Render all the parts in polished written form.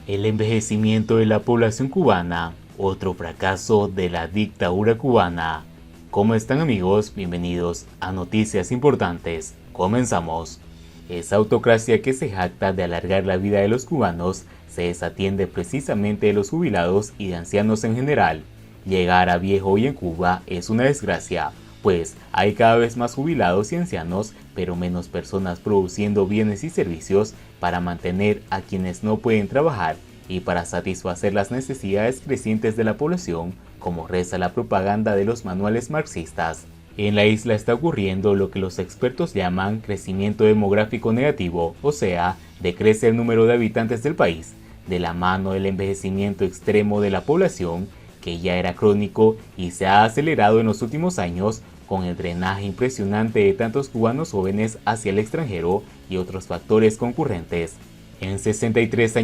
El envejecimiento de la población cubana, otro fracaso de la dictadura cubana. ¿Cómo están, amigos? Bienvenidos a Noticias Importantes. Comenzamos. Esa autocracia que se jacta de alargar la vida de los cubanos se desatiende precisamente de los jubilados y de ancianos en general. Llegar a viejo hoy en Cuba es una desgracia, pues hay cada vez más jubilados y ancianos, pero menos personas produciendo bienes y servicios para mantener a quienes no pueden trabajar y para satisfacer las necesidades crecientes de la población, como reza la propaganda de los manuales marxistas. En la isla está ocurriendo lo que los expertos llaman crecimiento demográfico negativo, o sea, decrece el número de habitantes del país, de la mano del envejecimiento extremo de la población, que ya era crónico y se ha acelerado en los últimos años con el drenaje impresionante de tantos cubanos jóvenes hacia el extranjero y otros factores concurrentes. En 63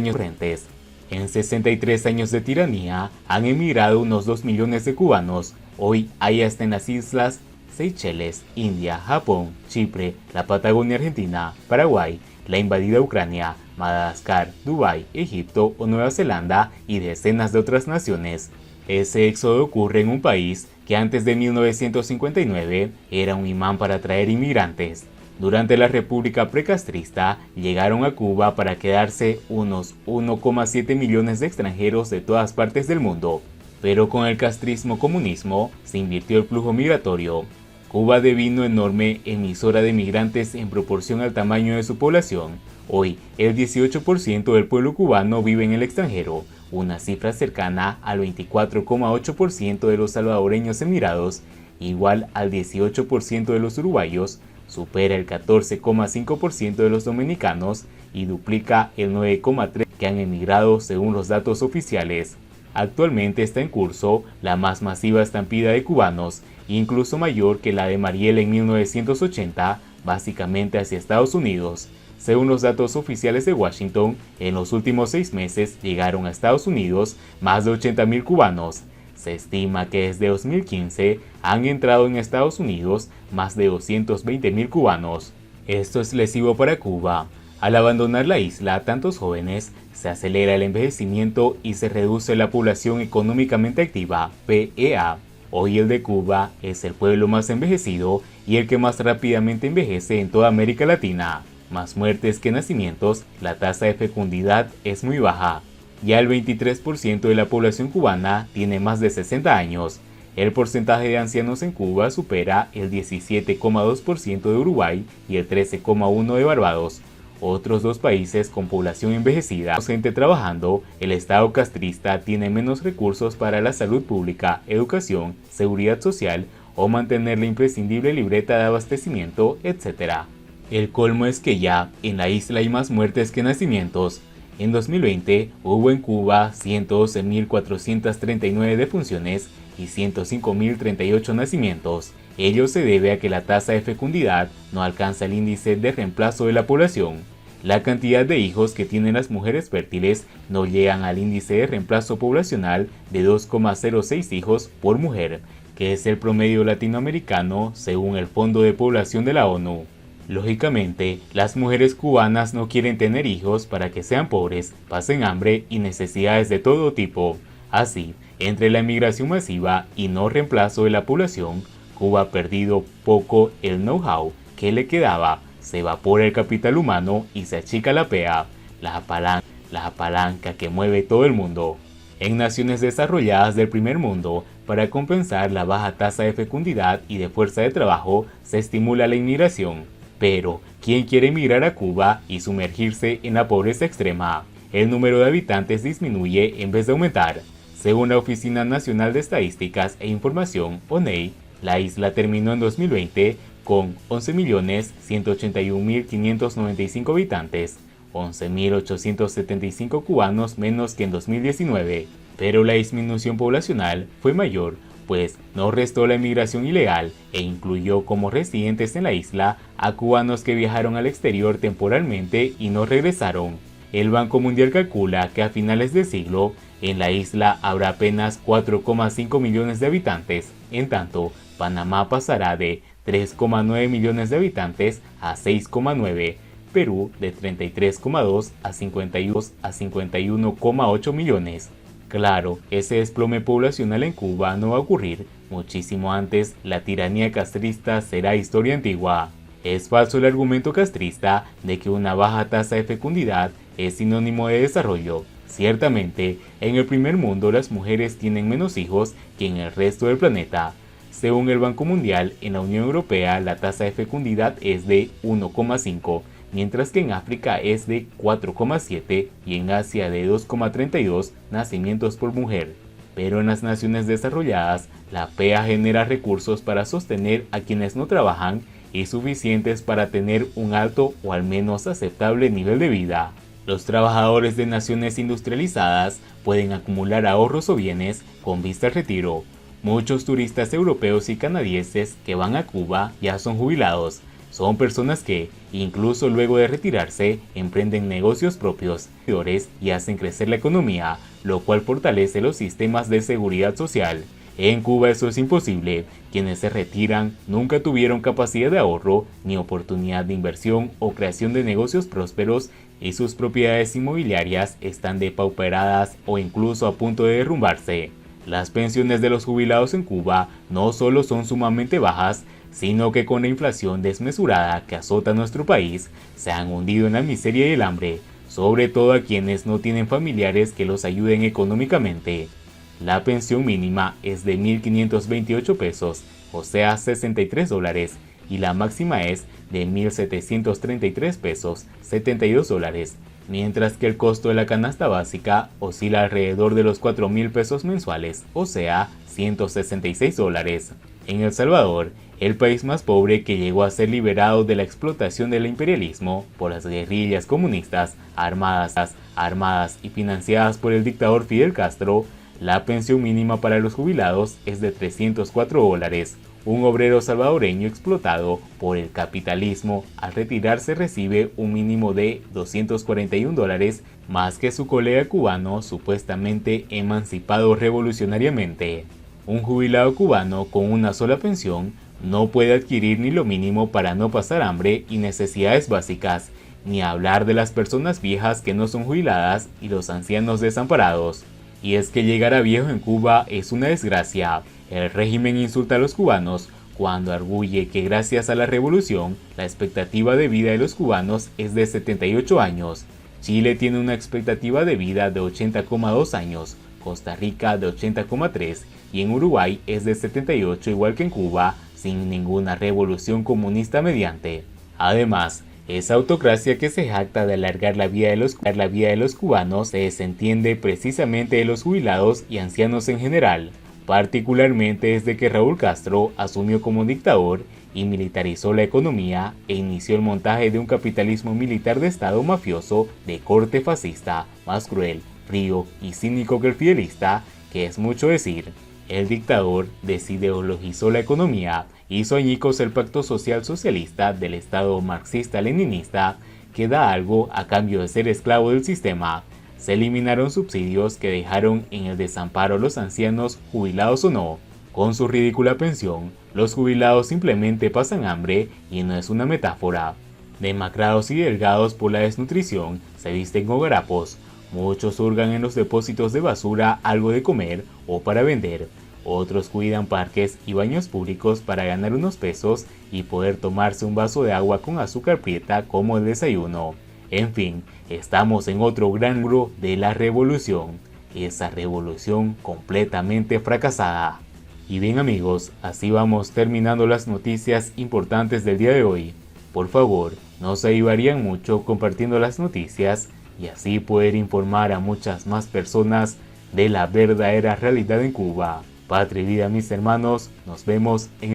años de tiranía han emigrado unos 2 millones de cubanos. Hoy hay hasta en las islas Seychelles, India, Japón, Chipre, la Patagonia Argentina, Paraguay, la invadida Ucrania, Madagascar, Dubái, Egipto o Nueva Zelanda y decenas de otras naciones. Ese éxodo ocurre en un país que antes de 1959 era un imán para atraer inmigrantes. Durante la República precastrista llegaron a Cuba para quedarse unos 1,7 millones de extranjeros de todas partes del mundo, pero con el castrismo-comunismo se invirtió el flujo migratorio. Cuba devino enorme emisora de migrantes en proporción al tamaño de su población. Hoy, el 18% del pueblo cubano vive en el extranjero, una cifra cercana al 24,8% de los salvadoreños emigrados, igual al 18% de los uruguayos, supera el 14,5% de los dominicanos y duplica el 9,3% que han emigrado según los datos oficiales. Actualmente está en curso la más masiva estampida de cubanos, incluso mayor que la de Mariel en 1980, básicamente hacia Estados Unidos. Según los datos oficiales de Washington, en los últimos 6 meses llegaron a Estados Unidos más de 80.000 cubanos. Se estima que desde 2015 han entrado en Estados Unidos más de 220.000 cubanos. Esto es lesivo para Cuba. Al abandonar la isla tantos jóvenes, se acelera el envejecimiento y se reduce la población económicamente activa, PEA. Hoy el de Cuba es el pueblo más envejecido y el que más rápidamente envejece en toda América Latina. Más muertes que nacimientos, la tasa de fecundidad es muy baja. Ya el 23% de la población cubana tiene más de 60 años. El porcentaje de ancianos en Cuba supera el 17,2% de Uruguay y el 13,1% de Barbados. Otros dos países con población envejecida, gente trabajando, el Estado castrista tiene menos recursos para la salud pública, educación, seguridad social o mantener la imprescindible libreta de abastecimiento, etc. El colmo es que ya en la isla hay más muertes que nacimientos. En 2020 hubo en Cuba 112.439 defunciones y 105.038 nacimientos. Ello se debe a que la tasa de fecundidad no alcanza el índice de reemplazo de la población. La cantidad de hijos que tienen las mujeres fértiles no llegan al índice de reemplazo poblacional de 2,06 hijos por mujer, que es el promedio latinoamericano según el Fondo de Población de la ONU. Lógicamente, las mujeres cubanas no quieren tener hijos para que sean pobres, pasen hambre y necesidades de todo tipo. Así, entre la emigración masiva y no reemplazo de la población, Cuba ha perdido poco el know-how que le quedaba, se evapora el capital humano y se achica la PEA, la palanca que mueve todo el mundo. En naciones desarrolladas del primer mundo, para compensar la baja tasa de fecundidad y de fuerza de trabajo, se estimula la inmigración. Pero, ¿quién quiere emigrar a Cuba y sumergirse en la pobreza extrema? El número de habitantes disminuye en vez de aumentar. Según la Oficina Nacional de Estadísticas e Información, ONEI, la isla terminó en 2020 con 11.181.595 habitantes, 11.875 cubanos menos que en 2019. Pero la disminución poblacional fue mayor, pues no restó la inmigración ilegal e incluyó como residentes en la isla a cubanos que viajaron al exterior temporalmente y no regresaron. El Banco Mundial calcula que a finales de siglo en la isla habrá apenas 4,5 millones de habitantes, en tanto Panamá pasará de 3,9 millones de habitantes a 6,9. Perú de 33,2 a 52 a 51,8 millones. Claro, ese desplome poblacional en Cuba no va a ocurrir muchísimo antes. La tiranía castrista será historia antigua. Es falso el argumento castrista de que una baja tasa de fecundidad es sinónimo de desarrollo. Ciertamente, en el primer mundo las mujeres tienen menos hijos que en el resto del planeta. Según el Banco Mundial, en la Unión Europea la tasa de fecundidad es de 1,5, mientras que en África es de 4,7 y en Asia de 2,32 nacimientos por mujer. Pero en las naciones desarrolladas, la PEA genera recursos para sostener a quienes no trabajan y suficientes para tener un alto o al menos aceptable nivel de vida. Los trabajadores de naciones industrializadas pueden acumular ahorros o bienes con vista al retiro. Muchos turistas europeos y canadienses que van a Cuba ya son jubilados. Son personas que, incluso luego de retirarse, emprenden negocios propios y hacen crecer la economía, lo cual fortalece los sistemas de seguridad social. En Cuba eso es imposible. Quienes se retiran nunca tuvieron capacidad de ahorro, ni oportunidad de inversión o creación de negocios prósperos, y sus propiedades inmobiliarias están depauperadas o incluso a punto de derrumbarse. Las pensiones de los jubilados en Cuba no solo son sumamente bajas, sino que con la inflación desmesurada que azota nuestro país, se han hundido en la miseria y el hambre, sobre todo a quienes no tienen familiares que los ayuden económicamente. La pensión mínima es de 1.528 pesos, o sea 63 dólares, y la máxima es de 1.733 pesos, 72 dólares, mientras que el costo de la canasta básica oscila alrededor de los 4.000 pesos mensuales, o sea 166 dólares. En El Salvador, el país más pobre que llegó a ser liberado de la explotación del imperialismo por las guerrillas comunistas armadas y financiadas por el dictador Fidel Castro, la pensión mínima para los jubilados es de 304 dólares. Un obrero salvadoreño explotado por el capitalismo al retirarse recibe un mínimo de 241 dólares más que su colega cubano supuestamente emancipado revolucionariamente. Un jubilado cubano con una sola pensión no puede adquirir ni lo mínimo para no pasar hambre y necesidades básicas, ni hablar de las personas viejas que no son jubiladas y los ancianos desamparados. Y es que llegar a viejo en Cuba es una desgracia. El régimen insulta a los cubanos cuando arguye que gracias a la revolución la expectativa de vida de los cubanos es de 78 años. Chile tiene una expectativa de vida de 80,2 años, Costa Rica de 80,3 y en Uruguay es de 78 igual que en Cuba, sin ninguna revolución comunista mediante. Además, esa autocracia que se jacta de alargar la vida de los cubanos se desentiende precisamente de los jubilados y ancianos en general, particularmente desde que Raúl Castro asumió como dictador y militarizó la economía e inició el montaje de un capitalismo militar de Estado mafioso de corte fascista, más cruel, frío y cínico que el fidelista, que es mucho decir. El dictador desideologizó la economía, hizo añicos el pacto social socialista del Estado marxista-leninista, que da algo a cambio de ser esclavo del sistema. Se eliminaron subsidios que dejaron en el desamparo a los ancianos, jubilados o no. Con su ridícula pensión, los jubilados simplemente pasan hambre y no es una metáfora. Demacrados y delgados por la desnutrición, se visten como harapos. Muchos hurgan en los depósitos de basura algo de comer o para vender. Otros cuidan parques y baños públicos para ganar unos pesos y poder tomarse un vaso de agua con azúcar prieta como el desayuno. En fin, estamos en otro gran logro de la revolución. Esa revolución completamente fracasada. Y bien amigos, así vamos terminando las noticias importantes del día de hoy. Por favor, no se ayudarían mucho compartiendo las noticias y así poder informar a muchas más personas de la verdadera realidad en Cuba. Patria y vida mis hermanos, nos vemos en